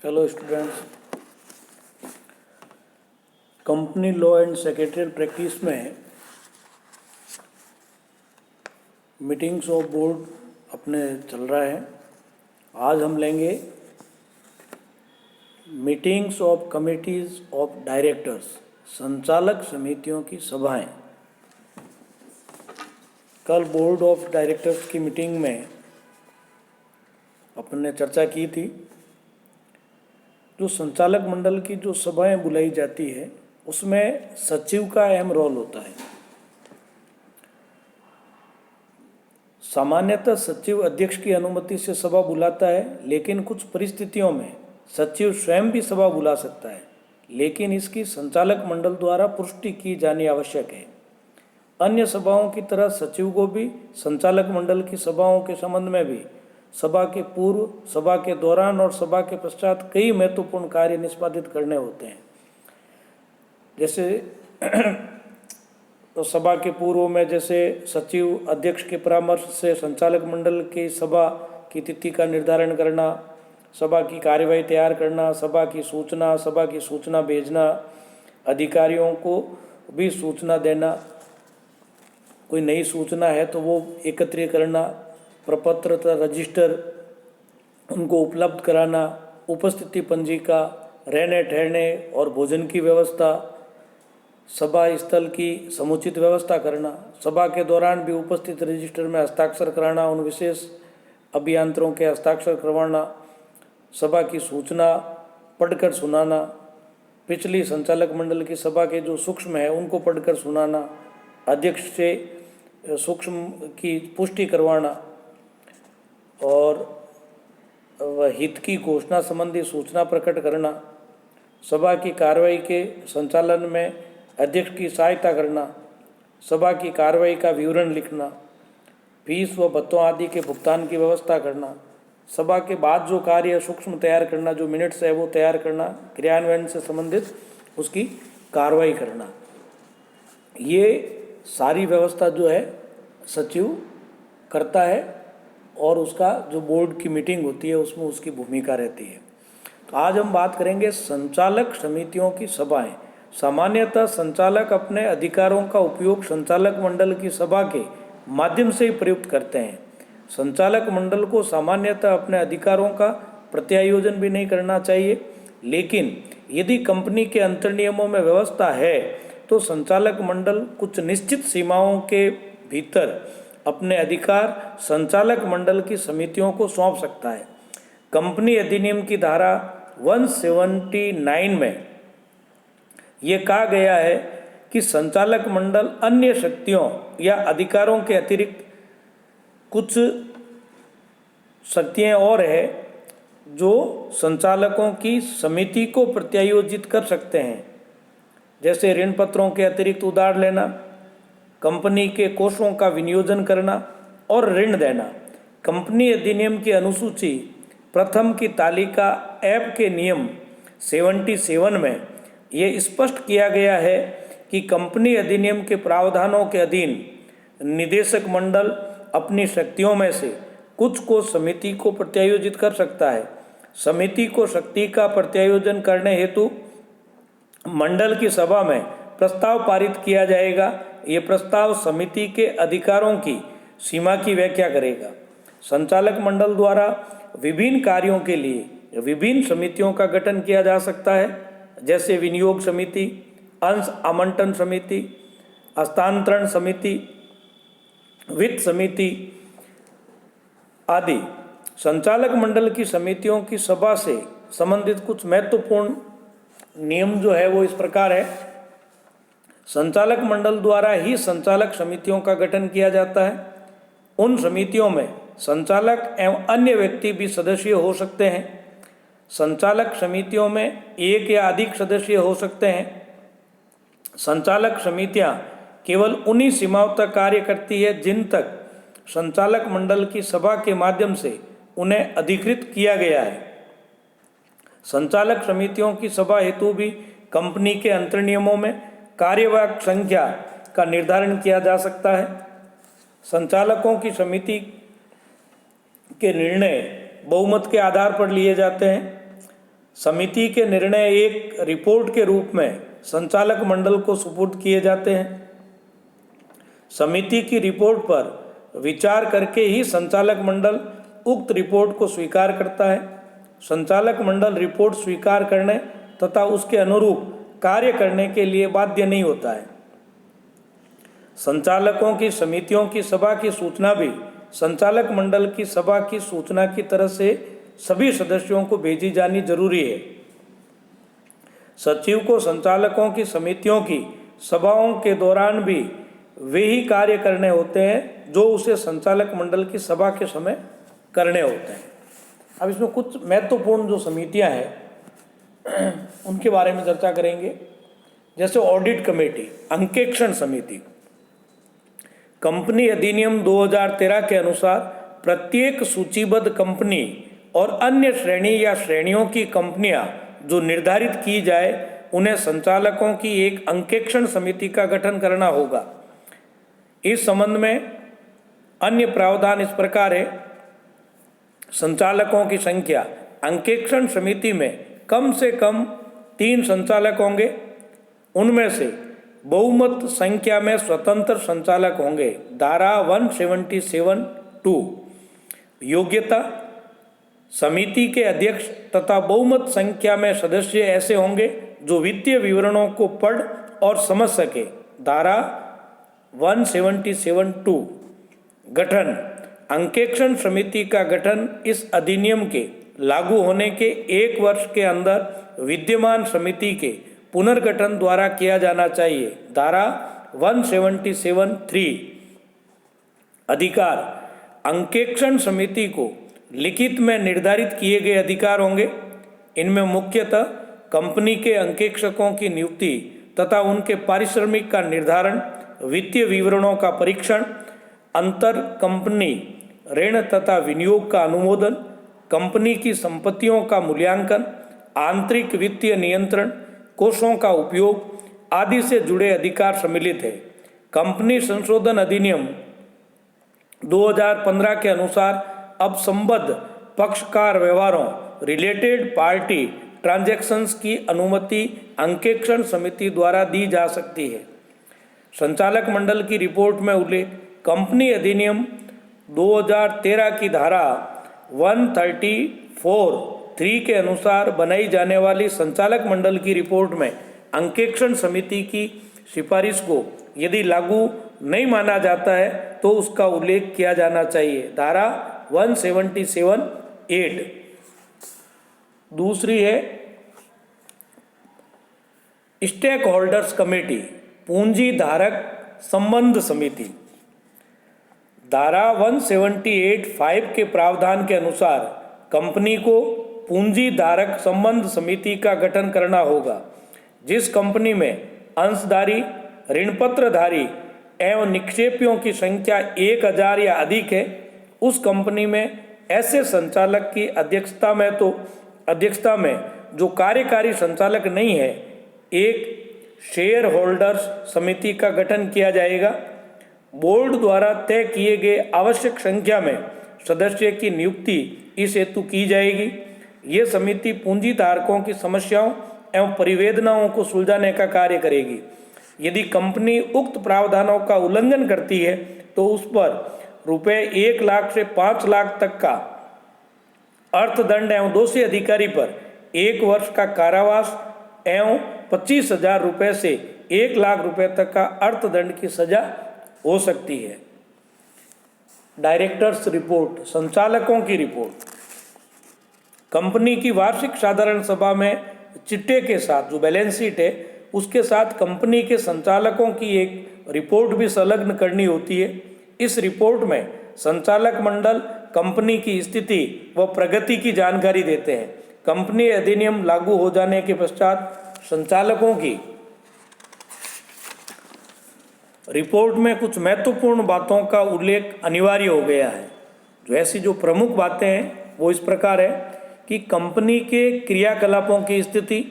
Hello students, company law and secretarial practice में meetings of board अपने चल रहा है। आज हम लेंगे meetings of committees of directors, संचालक समितियों की सभाएं। कल बोर्ड ऑफ डायरेक्टर्स की मीटिंग में अपने चर्चा की थी। जो संचालक मंडल की जो सभाएं बुलाई जाती है उसमें सचिव का अहम रोल होता है। सामान्यतः सचिव अध्यक्ष की अनुमति से सभा बुलाता है, लेकिन कुछ परिस्थितियों में सचिव स्वयं भी सभा बुला सकता है, लेकिन इसकी संचालक मंडल द्वारा पुष्टि की जानी आवश्यक है। अन्य सभाओं की तरह सचिव को भी संचालक मंडल की सभाओं के संबंध में भी सभा के पूर्व, सभा के दौरान और सभा के पश्चात कई महत्वपूर्ण कार्य निष्पादित करने होते हैं। जैसे तो सभा के पूर्व में जैसे सचिव अध्यक्ष के परामर्श से संचालक मंडल की सभा की तिथि का निर्धारण करना, सभा की कार्यवाही तैयार करना, सभा की सूचना भेजना, अधिकारियों को भी सूचना देना, कोई नई सूचना है तो वो एकत्रित करना, प्रपत्र तथा रजिस्टर उनको उपलब्ध कराना, उपस्थिति पंजिका, रहने ठहरने और भोजन की व्यवस्था, सभा स्थल की समुचित व्यवस्था करना, सभा के दौरान भी उपस्थित रजिस्टर में हस्ताक्षर कराना, उन विशेष अभियंतरों के हस्ताक्षर करवाना, सभा की सूचना पढ़कर सुनाना, पिछली संचालक मंडल की सभा के जो सूक्ष्म है उनको पढ़कर सुनाना, अध्यक्ष से सूक्ष्म की पुष्टि करवाना और हित की घोषणा संबंधी सूचना प्रकट करना, सभा की कार्रवाई के संचालन में अध्यक्ष की सहायता करना, सभा की कार्रवाई का विवरण लिखना, फीस व भत्तों आदि के भुगतान की व्यवस्था करना, सभा के बाद जो कार्य सूक्ष्म तैयार करना, जो मिनट्स है वो तैयार करना, क्रियान्वयन से संबंधित उसकी कार्रवाई करना, ये सारी व्यवस्था जो है सचिव करता है और उसका जो बोर्ड की मीटिंग होती है उसमें उसकी भूमिका रहती है। तो आज हम बात करेंगे संचालक समितियों की सभाएं। सामान्यतः संचालक अपने अधिकारों का उपयोग संचालक मंडल की सभा के माध्यम से ही प्रयुक्त करते हैं। संचालक मंडल को सामान्यतः अपने अधिकारों का प्रत्यायोजन भी नहीं करना चाहिए, लेकिन यदि कंपनी के अंतर्नियमों में व्यवस्था है तो संचालक मंडल कुछ निश्चित सीमाओं के भीतर अपने अधिकार संचालक मंडल की समितियों को सौंप सकता है। कंपनी अधिनियम की धारा 179 में ये कहा गया है कि संचालक मंडल अन्य शक्तियों या अधिकारों के अतिरिक्त कुछ शक्तियाँ और है जो संचालकों की समिति को प्रत्यायोजित कर सकते हैं, जैसे ऋण पत्रों के अतिरिक्त उधार लेना, कंपनी के कोषों का विनियोजन करना और ऋण देना। कंपनी अधिनियम की अनुसूची प्रथम की तालिका ऐप के नियम 77 में ये स्पष्ट किया गया है कि कंपनी अधिनियम के प्रावधानों के अधीन निदेशक मंडल अपनी शक्तियों में से कुछ को समिति को प्रत्यायोजित कर सकता है। समिति को शक्ति का प्रत्यायोजन करने हेतु मंडल की सभा में प्रस्ताव पारित किया जाएगा। ये प्रस्ताव समिति के अधिकारों की सीमा की व्याख्या करेगा। संचालक मंडल द्वारा विभिन्न कार्यों के लिए विभिन्न समितियों का गठन किया जा सकता है, जैसे विनियोग समिति, अंश आवंटन समिति, हस्तांतरण समिति, वित्त समिति आदि। संचालक मंडल की समितियों की सभा से संबंधित कुछ महत्वपूर्ण नियम जो है वो इस प्रकार है। संचालक मंडल द्वारा ही संचालक समितियों का गठन किया जाता है। उन समितियों में संचालक एवं अन्य व्यक्ति भी सदस्य हो सकते हैं। संचालक समितियों में एक या अधिक सदस्य हो सकते हैं। संचालक समितियां केवल उन्हीं सीमाओं तक कार्य करती है जिन तक संचालक मंडल की सभा के माध्यम से उन्हें अधिकृत किया गया है। संचालक समितियों की सभा हेतु भी कंपनी के अंतर्नियमों में कार्यवाहक संख्या का निर्धारण किया जा सकता है। संचालकों की समिति के निर्णय बहुमत के आधार पर लिए जाते हैं। समिति के निर्णय एक रिपोर्ट के रूप में संचालक मंडल को सुपुर्द किए जाते हैं। समिति की रिपोर्ट पर विचार करके ही संचालक मंडल उक्त रिपोर्ट को स्वीकार करता है। संचालक मंडल रिपोर्ट स्वीकार करने तथा उसके अनुरूप कार्य करने के लिए बाध्य नहीं होता है। संचालकों की समितियों की सभा की सूचना भी संचालक मंडल की सभा की सूचना की तरह से सभी सदस्यों को भेजी जानी जरूरी है। सचिव को संचालकों की समितियों की सभाओं के दौरान भी वे ही कार्य करने होते हैं जो उसे संचालक मंडल की सभा के समय करने होते हैं। अब इसमें कुछ महत्वपूर्ण जो समितियां हैं उनके बारे में चर्चा करेंगे। जैसे ऑडिट कमेटी, अंकेक्षण समिति। कंपनी अधिनियम 2013 के अनुसार प्रत्येक सूचीबद्ध कंपनी और अन्य श्रेणी या श्रेणियों की कंपनियां जो निर्धारित की जाए उन्हें संचालकों की एक अंकेक्षण समिति का गठन करना होगा। इस संबंध में अन्य प्रावधान इस प्रकार है। संचालकों की संख्या, अंकेक्षण समिति में कम से कम 3 संचालक होंगे, उनमें से बहुमत संख्या में स्वतंत्र संचालक होंगे। धारा 177(2). योग्यता, समिति के अध्यक्ष तथा बहुमत संख्या में सदस्य ऐसे होंगे जो वित्तीय विवरणों को पढ़ और समझ सके। धारा 177(2). गठन, अंकेक्षण समिति का गठन इस अधिनियम के लागू होने के 1 वर्ष के अंदर विद्यमान समिति के पुनर्गठन द्वारा किया जाना चाहिए। धारा 177(3). अधिकार, अंकेक्षण समिति को लिखित में निर्धारित किए गए अधिकार होंगे। इनमें मुख्यतः कंपनी के अंकेक्षकों की नियुक्ति तथा उनके पारिश्रमिक का निर्धारण, वित्तीय विवरणों का परीक्षण, अंतर कंपनी ऋण तथा विनियोग का अनुमोदन, कंपनी की संपत्तियों का मूल्यांकन, आंतरिक वित्तीय नियंत्रण, कोषों का उपयोग आदि से जुड़े अधिकार सम्मिलित है। कंपनी संशोधन अधिनियम 2015 के अनुसार अब संबद्ध पक्षकार व्यवहारों, रिलेटेड पार्टी ट्रांजैक्शंस की अनुमति अंकेक्षण समिति द्वारा दी जा सकती है। संचालक मंडल की रिपोर्ट में उल्लेख, कंपनी अधिनियम 2013 की धारा 134(3) के अनुसार बनाई जाने वाली संचालक मंडल की रिपोर्ट में अंकेक्षण समिति की सिफारिश को यदि लागू नहीं माना जाता है तो उसका उल्लेख किया जाना चाहिए। धारा 177(8). दूसरी है स्टेक होल्डर्स कमेटी, पूंजी धारक संबंध समिति। धारा 178(5) के प्रावधान के अनुसार कंपनी को पूंजी धारक संबंध समिति का गठन करना होगा। जिस कंपनी में अंशधारी, ऋणपत्रधारी एवं निक्षेपियों की संख्या 1000 या अधिक है, उस कंपनी में ऐसे संचालक की अध्यक्षता में जो कार्यकारी संचालक नहीं है, एक शेयर होल्डर्स समिति का गठन किया जाएगा। बोर्ड द्वारा तय किए गए आवश्यक संख्या में सदस्य की नियुक्ति इस हेतु की जाएगी। ये समिति पूंजी धारकों की समस्याओं एवं परिवेदनाओं को सुलझाने का कार्य करेगी। यदि कंपनी उक्त प्रावधानों का उल्लंघन करती है तो उस पर ₹1 लाख से 5 लाख तक का अर्थदंड एवं दोषी अधिकारी पर 1 वर्ष का कारावास एवं 25,000 रुपये से 1 लाख रुपये तक का अर्थदंड की सजा हो सकती है। डायरेक्टर्स रिपोर्ट, संचालकों की रिपोर्ट। कंपनी की वार्षिक साधारण सभा में चिट्ठे के साथ जो बैलेंस शीट है उसके साथ कंपनी के संचालकों की एक रिपोर्ट भी संलग्न करनी होती है। इस रिपोर्ट में संचालक मंडल कंपनी की स्थिति व प्रगति की जानकारी देते हैं। कंपनी अधिनियम लागू हो जाने के पश्चात संचालकों की रिपोर्ट में कुछ महत्वपूर्ण बातों का उल्लेख अनिवार्य हो गया है। जो ऐसी जो प्रमुख बातें हैं वो इस प्रकार है कि कंपनी के क्रियाकलापों की स्थिति,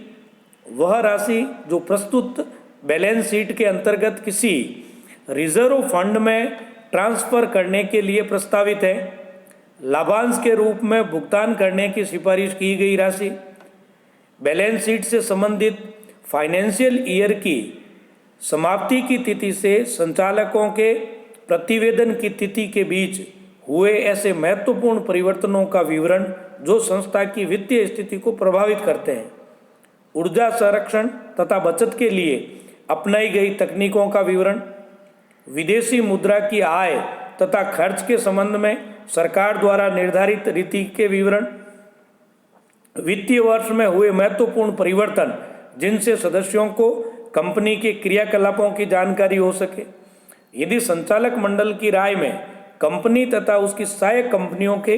वह राशि जो प्रस्तुत बैलेंस शीट के अंतर्गत किसी रिजर्व फंड में ट्रांसफर करने के लिए प्रस्तावित है, लाभांश के रूप में भुगतान करने की सिफारिश की गई राशि, बैलेंस शीट से संबंधित फाइनेंशियल ईयर की समाप्ति की तिथि से संचालकों के प्रतिवेदन की तिथि के बीच हुए ऐसे महत्वपूर्ण परिवर्तनों का विवरण जो संस्था की वित्तीय स्थिति को प्रभावित करते हैं। ऊर्जा संरक्षण तथा बचत के लिए अपनाई गई तकनीकों का विवरण, विदेशी मुद्रा की आय तथा खर्च के संबंध में सरकार द्वारा निर्धारित रीति के विवरण, वित्तीय वर्ष में हुए महत्वपूर्ण परिवर्तन जिनसे सदस्यों को कंपनी के क्रियाकलापों की जानकारी हो सके। यदि संचालक मंडल की राय में कंपनी तथा उसकी सहायक कंपनियों के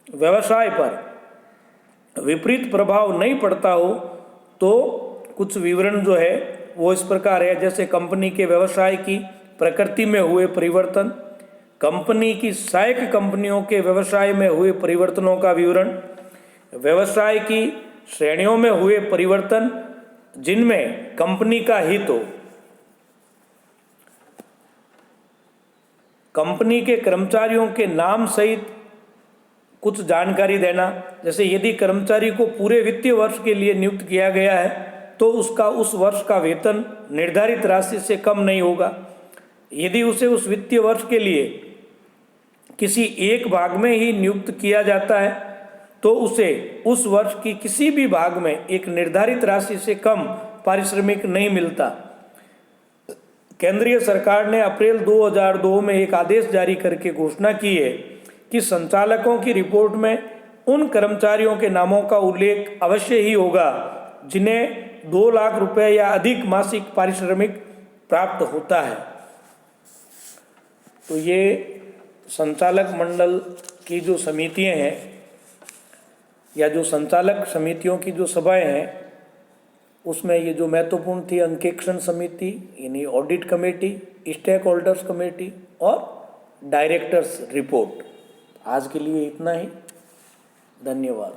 व्यवसाय पर विपरीत प्रभाव नहीं पड़ता हो तो कुछ विवरण जो है वो इस प्रकार है, जैसे कंपनी के व्यवसाय की प्रकृति में हुए परिवर्तन, कंपनी की सहायक कंपनियों के व्यवसाय में हुए परिवर्तनों का विवरण, व्यवसाय की श्रेणियों में हुए परिवर्तन जिनमें कंपनी का हित हो, कंपनी के कर्मचारियों के नाम सहित कुछ जानकारी देना, जैसे यदि कर्मचारी को पूरे वित्तीय वर्ष के लिए नियुक्त किया गया है तो उसका उस वर्ष का वेतन निर्धारित राशि से कम नहीं होगा। यदि उसे उस वित्तीय वर्ष के लिए किसी एक भाग में ही नियुक्त किया जाता है तो उसे उस वर्ष की किसी भी भाग में एक निर्धारित राशि से कम पारिश्रमिक नहीं मिलता। केंद्रीय सरकार ने अप्रैल 2002 में एक आदेश जारी करके घोषणा की है कि संचालकों की रिपोर्ट में उन कर्मचारियों के नामों का उल्लेख अवश्य ही होगा जिन्हें 2 लाख रुपए या अधिक मासिक पारिश्रमिक प्राप्त होता है। तो ये संचालक मंडल की जो समितियां हैं या जो संचालक समितियों की जो सभाएं हैं उसमें ये जो महत्वपूर्ण थी अंकेक्षण समिति यानी audit committee, stakeholders committee और डायरेक्टर्स रिपोर्ट। आज के लिए इतना ही, धन्यवाद।